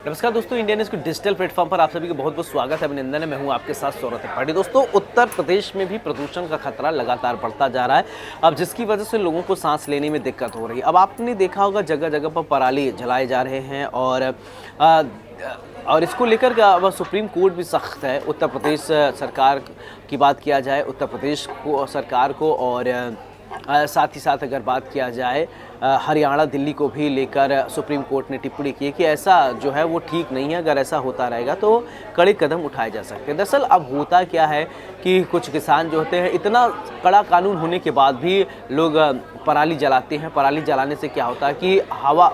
नमस्कार दोस्तों, India news के डिजिटल प्लेटफॉर्म पर आप सभी का बहुत बहुत स्वागत है। अभिनंदन है। मैं हूं आपके साथ सौरभ त्रिपाठी। दोस्तों, उत्तर प्रदेश में भी प्रदूषण का खतरा लगातार बढ़ता जा रहा है, अब जिसकी वजह से लोगों को सांस लेने में दिक्कत हो रही है। अब आपने देखा होगा जगह जगह पर पराली जलाए जा रहे हैं और इसको लेकर के अब सुप्रीम कोर्ट भी सख्त है। उत्तर प्रदेश सरकार की बात किया जाए, उत्तर प्रदेश को सरकार को, और साथ ही साथ अगर बात किया जाए हरियाणा दिल्ली को भी लेकर सुप्रीम कोर्ट ने टिप्पणी की है कि ऐसा जो है वो ठीक नहीं है। अगर ऐसा होता रहेगा तो कड़े कदम उठाए जा सकते हैं। दरअसल अब होता क्या है कि कुछ किसान जो होते हैं, इतना कड़ा कानून होने के बाद भी लोग पराली जलाते हैं। पराली जलाने से क्या होता है कि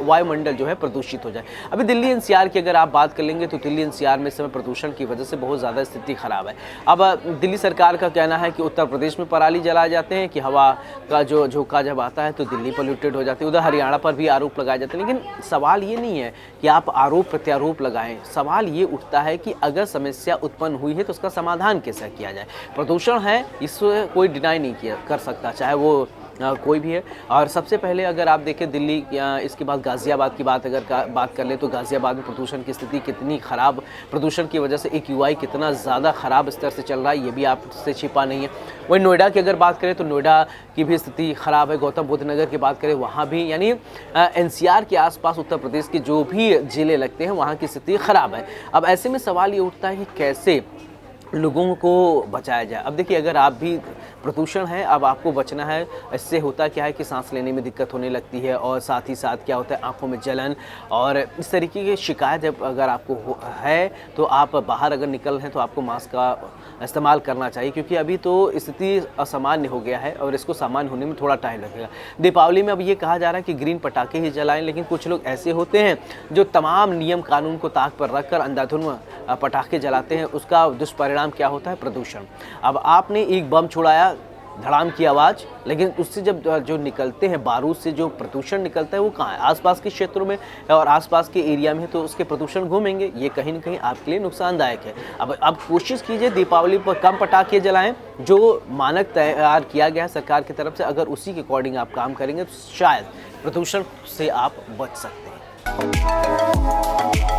वायुमंडल जो है प्रदूषित हो जाए। अभी दिल्ली एनसीआर की अगर आप बात कर लेंगे तो दिल्ली एनसीआर में इस समय प्रदूषण की वजह से बहुत ज़्यादा स्थिति खराब है। अब दिल्ली सरकार का कहना है कि उत्तर प्रदेश में पराली जलाए जाते हैं कि हवा का जो झोंका जब आता है तो दिल्ली पोल्यूटेड हो जाती है। उधर हरियाणा पर भी आरोप लगाए जाते हैं, लेकिन सवाल ये नहीं है कि आप आरोप प्रत्यारोप लगाएं। सवाल ये उठता है कि अगर समस्या उत्पन्न हुई है तो उसका समाधान कैसे किया जाए। प्रदूषण है, इससे कोई डिनाई नहीं कर सकता, चाहे वो कोई भी है। और सबसे पहले अगर आप देखें दिल्ली, इसके बाद गाज़ियाबाद की बात बात कर ले तो गाज़ियाबाद में प्रदूषण की स्थिति कितनी ख़राब, प्रदूषण की वजह से AQI कितना ज़्यादा ख़राब स्तर से चल रहा है, ये भी आपसे छिपा नहीं है। वहीं नोएडा की अगर बात करें तो नोएडा की भी स्थिति ख़राब है। गौतम बुद्ध नगर की बात करें, वहाँ भी, यानी NCR के आसपास उत्तर प्रदेश के जो भी ज़िले लगते हैं वहाँ की स्थिति ख़राब है। अब ऐसे में सवाल ये उठता है कि कैसे लोगों को बचाया जाए। अब देखिए, अगर आप भी प्रदूषण है, अब आपको बचना है। इससे होता क्या है कि सांस लेने में दिक्कत होने लगती है, और साथ ही साथ क्या होता है, आंखों में जलन और इस तरीके की शिकायत जब अगर आपको है तो आप बाहर अगर निकल रहे हैं तो आपको मास्क का इस्तेमाल करना चाहिए, क्योंकि अभी तो स्थिति असामान्य हो गया है और इसको सामान्य होने में थोड़ा टाइम लगेगा। दीपावली में अब ये कहा जा रहा है कि ग्रीन पटाखे ही जलाएं, लेकिन कुछ लोग ऐसे होते हैं जो तमाम नियम कानून को ताक पर रखकर अंधाधुंध पटाखे जलाते हैं। उसका दुष्परिणाम क्या होता है? प्रदूषण। अब आपने एक बम छुड़ाया, धड़ाम की आवाज़, लेकिन उससे जब जो निकलते हैं बारूद से जो प्रदूषण निकलता है वो कहाँ है? आसपास के क्षेत्रों में और आसपास के एरिया में, तो उसके प्रदूषण घूमेंगे। ये कहीं ना कहीं आपके लिए नुकसानदायक है। अब कोशिश कीजिए दीपावली पर कम पटाखे जलाएं। जो मानक तैयार किया गया है सरकार की तरफ से, अगर उसी के अकॉर्डिंग आप काम करेंगे तो शायद प्रदूषण से आप बच सकते हैं।